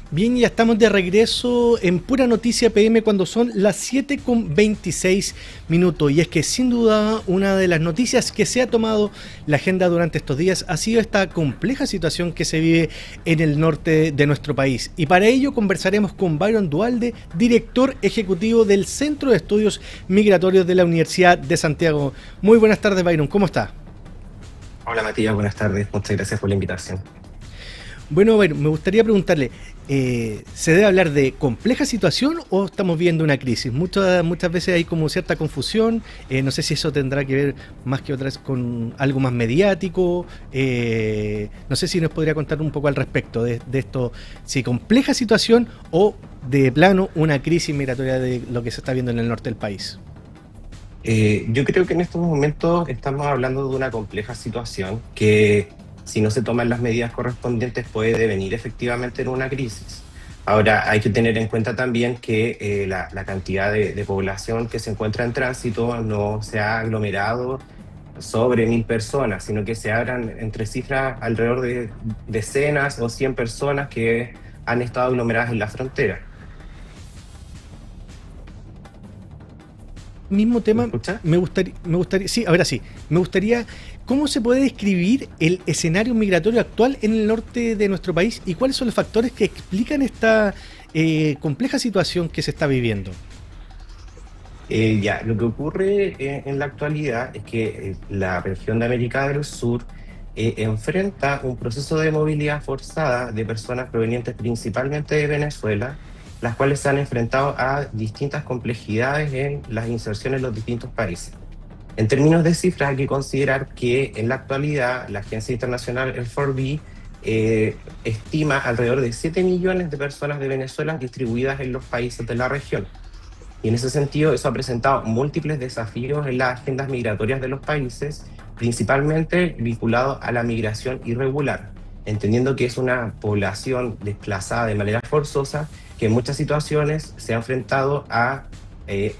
Bien, ya estamos de regreso en Pura Noticia PM cuando son las 7:26 minutos. Y es que sin duda una de las noticias que se ha tomado la agenda durante estos días ha sido esta compleja situación que se vive en el norte de nuestro país. Y para ello conversaremos con Byron Duhalde, director ejecutivo del Centro de Estudios Migratorios de la Universidad de Santiago. Muy buenas tardes, Byron, ¿cómo está? Hola Matías, buenas tardes. Muchas gracias por la invitación. Bueno, me gustaría preguntarle, ¿se debe hablar de compleja situación o estamos viendo una crisis? Muchas veces hay como cierta confusión, no sé si eso tendrá que ver más que otras con algo más mediático, no sé si nos podría contar un poco al respecto de esto, si compleja situación o de plano una crisis migratoria de lo que se está viendo en el norte del país. Yo creo que en estos momentos estamos hablando de una compleja situación que, si no se toman las medidas correspondientes, puede devenir efectivamente en una crisis. Ahora, hay que tener en cuenta también que la cantidad de población que se encuentra en tránsito no se ha aglomerado sobre 1.000 personas, sino que se hablan entre cifras alrededor de decenas o 100 personas que han estado aglomeradas en la frontera. Mismo ¿Me tema, escuchas? sí, ahora sí, me gustaría, ¿cómo se puede describir el escenario migratorio actual en el norte de nuestro país y cuáles son los factores que explican esta compleja situación que se está viviendo? Ya, lo que ocurre en la actualidad es que la región de América del Sur enfrenta un proceso de movilidad forzada de personas provenientes principalmente de Venezuela, las cuales se han enfrentado a distintas complejidades en las inserciones en los distintos países. En términos de cifras, hay que considerar que en la actualidad la agencia internacional, el 4B, estima alrededor de 7 millones de personas de Venezuela distribuidas en los países de la región. Y en ese sentido, eso ha presentado múltiples desafíos en las agendas migratorias de los países, principalmente vinculados a la migración irregular, entendiendo que es una población desplazada de manera forzosa que en muchas situaciones se ha enfrentado a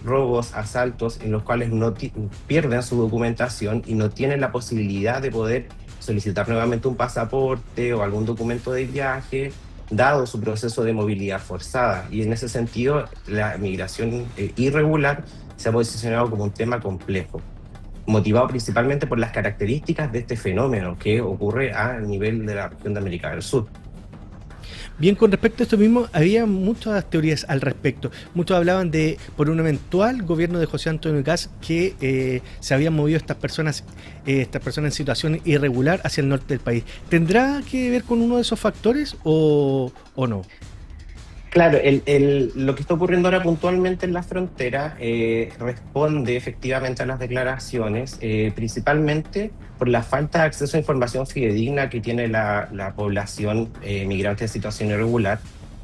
robos, asaltos, en los cuales pierden su documentación y no tienen la posibilidad de poder solicitar nuevamente un pasaporte o algún documento de viaje, dado su proceso de movilidad forzada. Y en ese sentido, la migración irregular se ha posicionado como un tema complejo, motivado principalmente por las características de este fenómeno que ocurre a nivel de la región de América del Sur. Bien, con respecto a esto mismo, había muchas teorías al respecto. Muchos hablaban de por un eventual gobierno de José Antonio Kast que se habían movido estas personas en situación irregular hacia el norte del país. ¿Tendrá que ver con uno de esos factores o no? Claro, lo que está ocurriendo ahora puntualmente en la frontera responde efectivamente a las declaraciones, principalmente por la falta de acceso a información fidedigna que tiene la población migrante en situación irregular,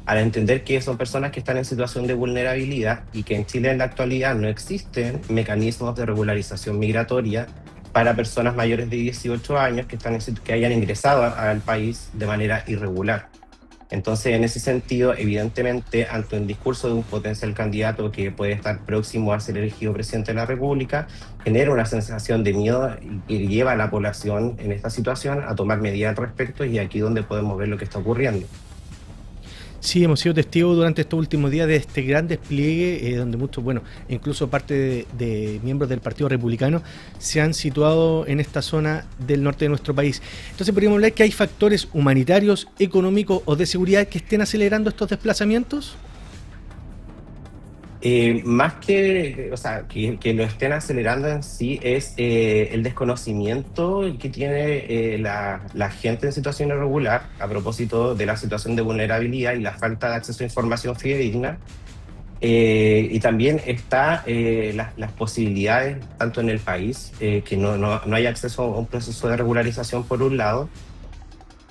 al entender que son personas que están en situación de vulnerabilidad y que en Chile en la actualidad no existen mecanismos de regularización migratoria para personas mayores de 18 años que hayan ingresado al país de manera irregular. Entonces, en ese sentido, evidentemente, ante un discurso de un potencial candidato que puede estar próximo a ser elegido presidente de la República, genera una sensación de miedo y lleva a la población en esta situación a tomar medidas al respecto, y aquí donde podemos ver lo que está ocurriendo. Sí, hemos sido testigos durante estos últimos días de este gran despliegue donde muchos, bueno, incluso parte de miembros del Partido Republicano se han situado en esta zona del norte de nuestro país. Entonces podríamos hablar que hay factores humanitarios, económicos o de seguridad que estén acelerando estos desplazamientos. Más que, o sea, que lo estén acelerando en sí es el desconocimiento que tiene la gente en situación irregular a propósito de la situación de vulnerabilidad y la falta de acceso a información fidedigna. Y también está las posibilidades, tanto en el país, que no hay acceso a un proceso de regularización por un lado.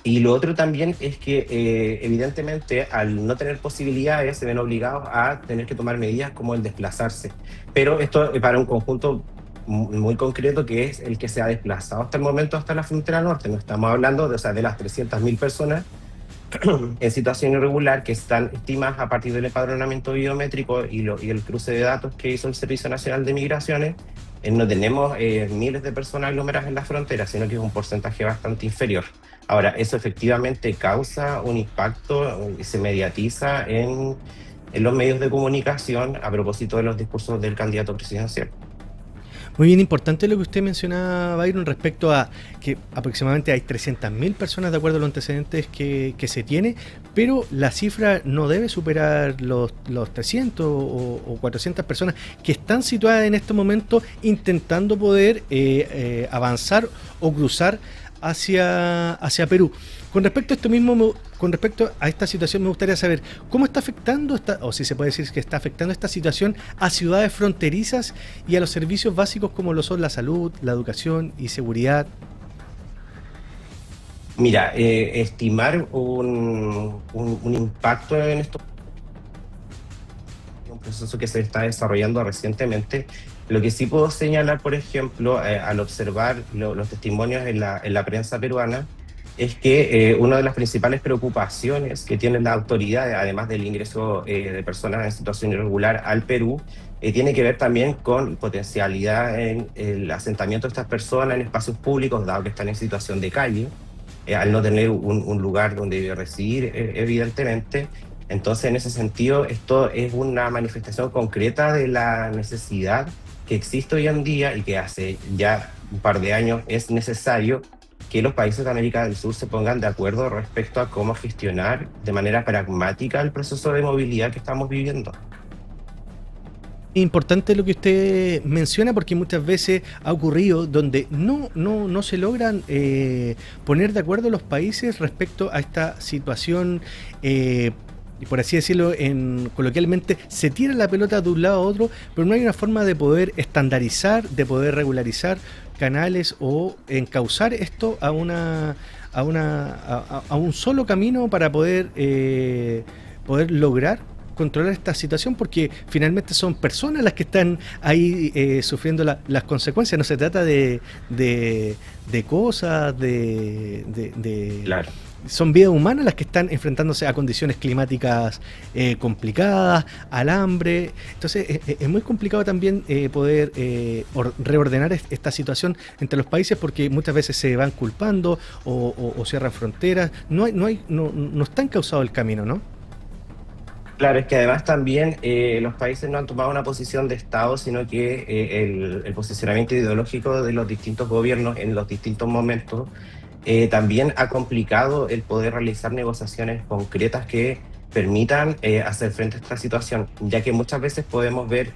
Y lo otro también es que evidentemente al no tener posibilidades se ven obligados a tener que tomar medidas como el desplazarse. Pero esto para un conjunto muy concreto que es el que se ha desplazado hasta el momento hasta la frontera norte. No estamos hablando de, o sea, de las 300.000 personas en situación irregular que están estimadas a partir del empadronamiento biométrico y el cruce de datos que hizo el Servicio Nacional de Migraciones, no tenemos miles de personas aglomeradas en la frontera, sino que es un porcentaje bastante inferior. Ahora, eso efectivamente causa un impacto y se mediatiza en los medios de comunicación a propósito de los discursos del candidato presidencial. Muy bien importante lo que usted mencionaba, Byron, respecto a que aproximadamente hay 300.000 personas de acuerdo a los antecedentes que se tiene, pero la cifra no debe superar los 300 o 400 personas que están situadas en este momento intentando poder avanzar o cruzar hacia Perú. Con respecto a esto mismo, con respecto a esta situación, me gustaría saber cómo está afectando o si se puede decir que está afectando esta situación a ciudades fronterizas y a los servicios básicos como lo son la salud, la educación y seguridad. Mira, estimar un impacto en esto es un proceso que se está desarrollando recientemente. Lo que sí puedo señalar, por ejemplo, al observar los testimonios en la prensa peruana, es que una de las principales preocupaciones que tienen las autoridades, además del ingreso de personas en situación irregular al Perú, tiene que ver también con potencialidad en el asentamiento de estas personas en espacios públicos, dado que están en situación de calle, al no tener un lugar donde residir, evidentemente. Entonces, en ese sentido, esto es una manifestación concreta de la necesidad que existe hoy en día y que hace ya un par de años es necesario que los países de América del Sur se pongan de acuerdo respecto a cómo gestionar de manera pragmática el proceso de movilidad que estamos viviendo. Importante lo que usted menciona porque muchas veces ha ocurrido donde no se logran poner de acuerdo los países respecto a esta situación, y por así decirlo, coloquialmente, se tira la pelota de un lado a otro, pero no hay una forma de poder estandarizar, de poder regularizar canales o encauzar esto a un solo camino para poder lograr controlar esta situación, porque finalmente son personas las que están ahí sufriendo las consecuencias. No se trata de cosas, Claro. son vidas humanas las que están enfrentándose a condiciones climáticas complicadas, al hambre. Entonces es muy complicado también poder reordenar esta situación entre los países, porque muchas veces se van culpando o cierran fronteras. No está encauzado el camino, ¿no? Claro, es que además también los países no han tomado una posición de Estado, sino que el posicionamiento ideológico de los distintos gobiernos en los distintos momentos también ha complicado el poder realizar negociaciones concretas que permitan hacer frente a esta situación, ya que muchas veces podemos ver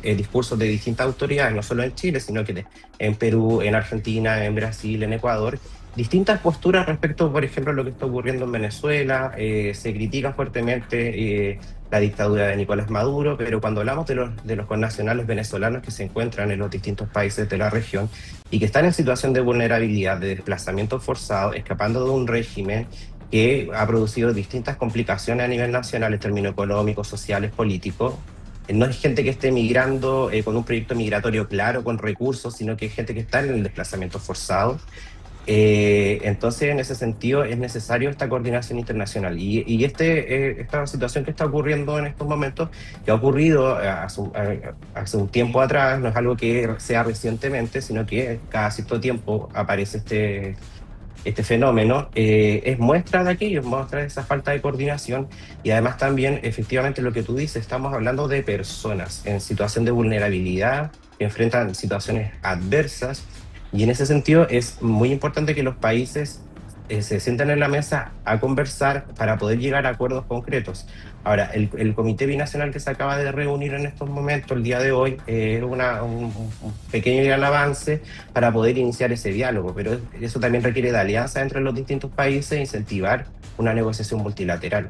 discursos de distintas autoridades, no solo en Chile, sino que en Perú, en Argentina, en Brasil, en Ecuador, distintas posturas respecto, por ejemplo, a lo que está ocurriendo en Venezuela. Se critica fuertemente la dictadura de Nicolás Maduro, pero cuando hablamos de los connacionales venezolanos que se encuentran en los distintos países de la región y que están en situación de vulnerabilidad, de desplazamiento forzado, escapando de un régimen que ha producido distintas complicaciones a nivel nacional en términos económicos, sociales, políticos. No es gente que esté migrando con un proyecto migratorio claro, con recursos, sino que es gente que está en el desplazamiento forzado. Entonces, en ese sentido, es necesario esta coordinación internacional. Esta situación que está ocurriendo en estos momentos, que ha ocurrido hace un tiempo atrás, no es algo que sea recientemente, sino que cada cierto tiempo aparece este fenómeno, es muestra de aquello, es muestra de esa falta de coordinación. Y además también, efectivamente, lo que tú dices, estamos hablando de personas en situación de vulnerabilidad, que enfrentan situaciones adversas, y en ese sentido es muy importante que los países se sienten en la mesa a conversar para poder llegar a acuerdos concretos. Ahora, el Comité Binacional que se acaba de reunir en estos momentos, el día de hoy, es un pequeño y gran avance para poder iniciar ese diálogo, pero eso también requiere de alianza entre los distintos países e incentivar una negociación multilateral.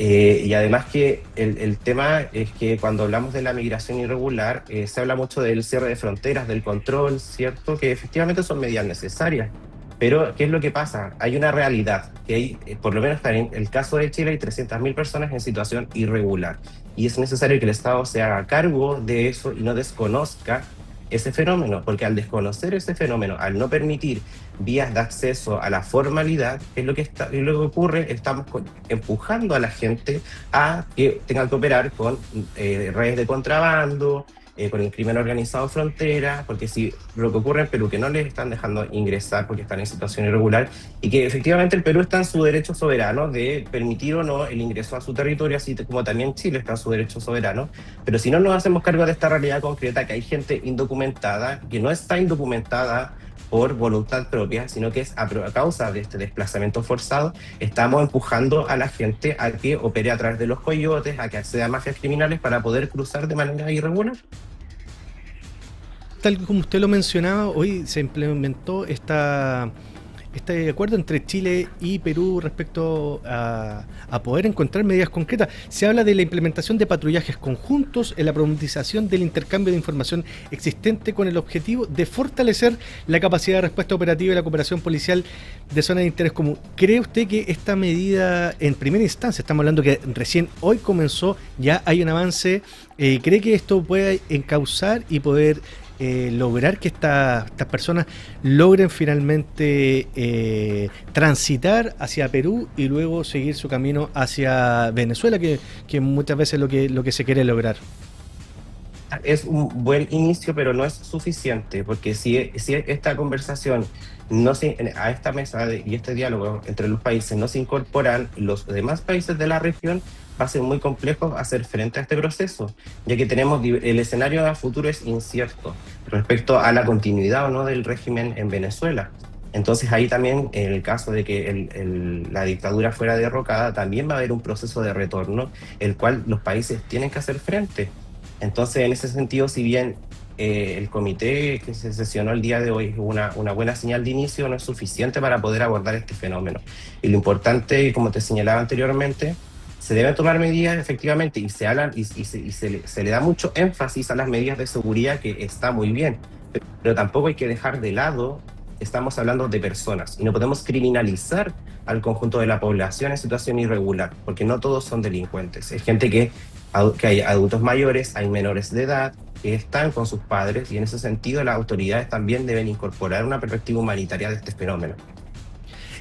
Y además que el tema es que cuando hablamos de la migración irregular, se habla mucho del cierre de fronteras, del control, ¿cierto? Que efectivamente son medidas necesarias. Pero, ¿qué es lo que pasa? Hay una realidad, que hay, por lo menos en el caso de Chile, hay 300.000 personas en situación irregular. Y es necesario que el Estado se haga cargo de eso y no desconozca ese fenómeno, porque al desconocer ese fenómeno, al no permitir vías de acceso a la formalidad, es lo que ocurre. Estamos empujando a la gente a que tenga que operar con redes de contrabando, con el crimen organizado frontera, porque si lo que ocurre en Perú, que no les están dejando ingresar porque están en situación irregular, y que efectivamente el Perú está en su derecho soberano de permitir o no el ingreso a su territorio, así como también Chile está en su derecho soberano, pero si no nos hacemos cargo de esta realidad concreta, que hay gente indocumentada, que no está indocumentada por voluntad propia, sino que es a causa de este desplazamiento forzado, estamos empujando a la gente a que opere a través de los coyotes, a que acceda a mafias criminales para poder cruzar de manera irregular. Tal como usted lo mencionaba, hoy se implementó este acuerdo entre Chile y Perú respecto a poder encontrar medidas concretas. Se habla de la implementación de patrullajes conjuntos, en la profundización del intercambio de información existente con el objetivo de fortalecer la capacidad de respuesta operativa y la cooperación policial de zonas de interés común. ¿Cree usted que esta medida, en primera instancia, estamos hablando que recién hoy comenzó, ya hay un avance, cree que esto puede encauzar y poder lograr que estas personas logren finalmente transitar hacia Perú y luego seguir su camino hacia Venezuela, que muchas veces lo que se quiere lograr? Es un buen inicio, pero no es suficiente, porque si esta conversación a esta mesa y este diálogo entre los países no se incorporan los demás países de la región, va a ser muy complejo hacer frente a este proceso, ya que el escenario a futuro es incierto respecto a la continuidad o no del régimen en Venezuela. Entonces ahí también, en el caso de que la dictadura fuera derrocada, también va a haber un proceso de retorno, el cual los países tienen que hacer frente. Entonces, en ese sentido, si bien el comité que se sesionó el día de hoy es una buena señal de inicio, no es suficiente para poder abordar este fenómeno. Y lo importante, como te señalaba anteriormente, se deben tomar medidas efectivamente y se le da mucho énfasis a las medidas de seguridad, que está muy bien, pero tampoco hay que dejar de lado, estamos hablando de personas y no podemos criminalizar al conjunto de la población en situación irregular, porque no todos son delincuentes. Hay gente que hay adultos mayores, hay menores de edad que están con sus padres, y en ese sentido las autoridades también deben incorporar una perspectiva humanitaria de este fenómeno.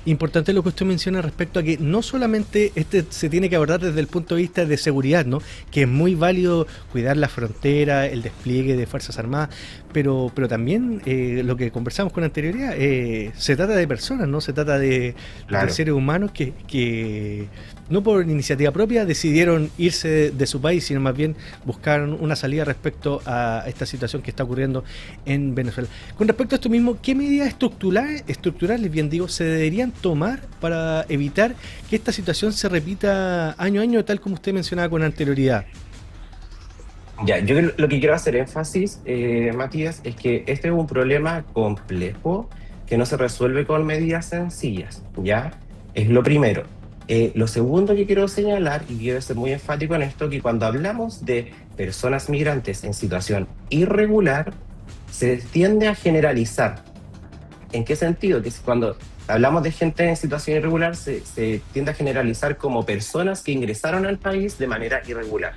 Importante lo que usted menciona respecto a que no solamente se tiene que abordar desde el punto de vista de seguridad, ¿no? Que es muy válido cuidar la frontera, el despliegue de Fuerzas Armadas, pero también lo que conversamos con anterioridad, se trata de personas, ¿no? Se trata de Claro. seres humanos que no por iniciativa propia decidieron irse de su país, sino más bien buscaron una salida respecto a esta situación que está ocurriendo en Venezuela. Con respecto a esto mismo, ¿qué medidas estructurales, bien digo, se deberían tomar para evitar que esta situación se repita año a año, tal como usted mencionaba con anterioridad? Ya, yo lo que quiero hacer énfasis, Matías, es que este es un problema complejo que no se resuelve con medidas sencillas, ¿ya? Es lo primero. Lo segundo que quiero señalar, y quiero ser muy enfático en esto, que cuando hablamos de personas migrantes en situación irregular, se tiende a generalizar. ¿En qué sentido? Que cuando hablamos de gente en situación irregular, se tiende a generalizar como personas que ingresaron al país de manera irregular.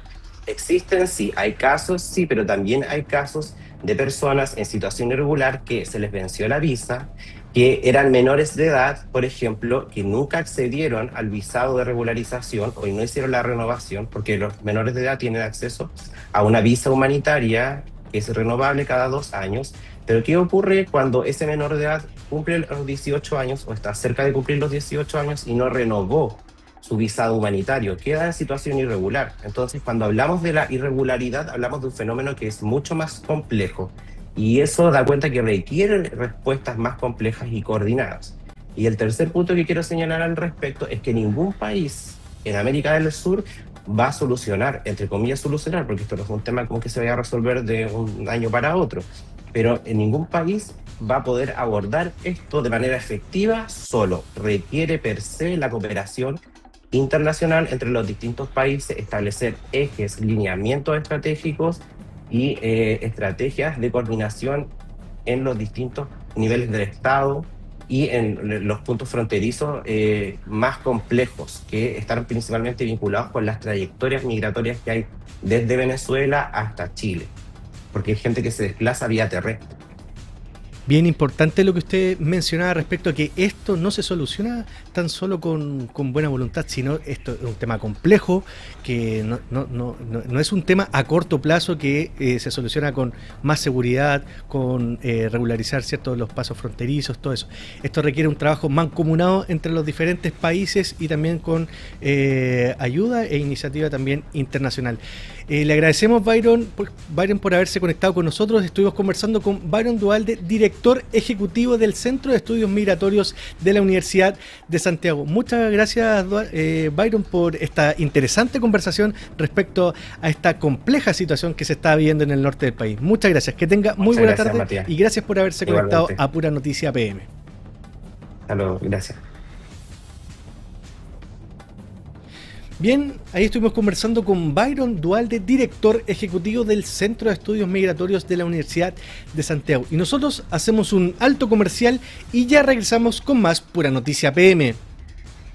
Existen, sí, hay casos, sí, pero también hay casos de personas en situación irregular que se les venció la visa, que eran menores de edad, por ejemplo, que nunca accedieron al visado de regularización o no hicieron la renovación, porque los menores de edad tienen acceso a una visa humanitaria que es renovable cada 2 años. Pero ¿qué ocurre cuando ese menor de edad cumple los 18 años o está cerca de cumplir los 18 años y no renovó su visado humanitario? Queda en situación irregular. Entonces, cuando hablamos de la irregularidad, hablamos de un fenómeno que es mucho más complejo. Y eso da cuenta que requiere respuestas más complejas y coordinadas. Y el tercer punto que quiero señalar al respecto es que ningún país en América del Sur va a solucionar, entre comillas solucionar, porque esto no es un tema como que se vaya a resolver de un año para otro, pero en ningún país va a poder abordar esto de manera efectiva solo. Requiere per se la cooperación internacional entre los distintos países, establecer ejes, lineamientos estratégicos y estrategias de coordinación en los distintos niveles del Estado y en los puntos fronterizos más complejos, que están principalmente vinculados con las trayectorias migratorias que hay desde Venezuela hasta Chile, porque hay gente que se desplaza vía terrestre. Bien importante lo que usted mencionaba respecto a que esto no se soluciona tan solo con buena voluntad, sino esto es un tema complejo, que no es un tema a corto plazo que se soluciona con más seguridad, con regularizar ciertos los pasos fronterizos, todo eso. Esto requiere un trabajo mancomunado entre los diferentes países y también con ayuda e iniciativa también internacional. Le agradecemos, Byron, por haberse conectado con nosotros. Estuvimos conversando con Byron Duhalde, director ejecutivo del Centro de Estudios Migratorios de la Universidad de Santiago. Muchas gracias, Byron, por esta interesante conversación respecto a esta compleja situación que se está viviendo en el norte del país. Muchas gracias. Que tenga muy buena tarde, Matías. Y gracias por haberse conectado a Pura Noticia PM. Hasta luego, gracias. Bien, ahí estuvimos conversando con Byron Duhalde, director ejecutivo del Centro de Estudios Migratorios de la Universidad de Santiago. Y nosotros hacemos un alto comercial y ya regresamos con más Pura Noticia PM.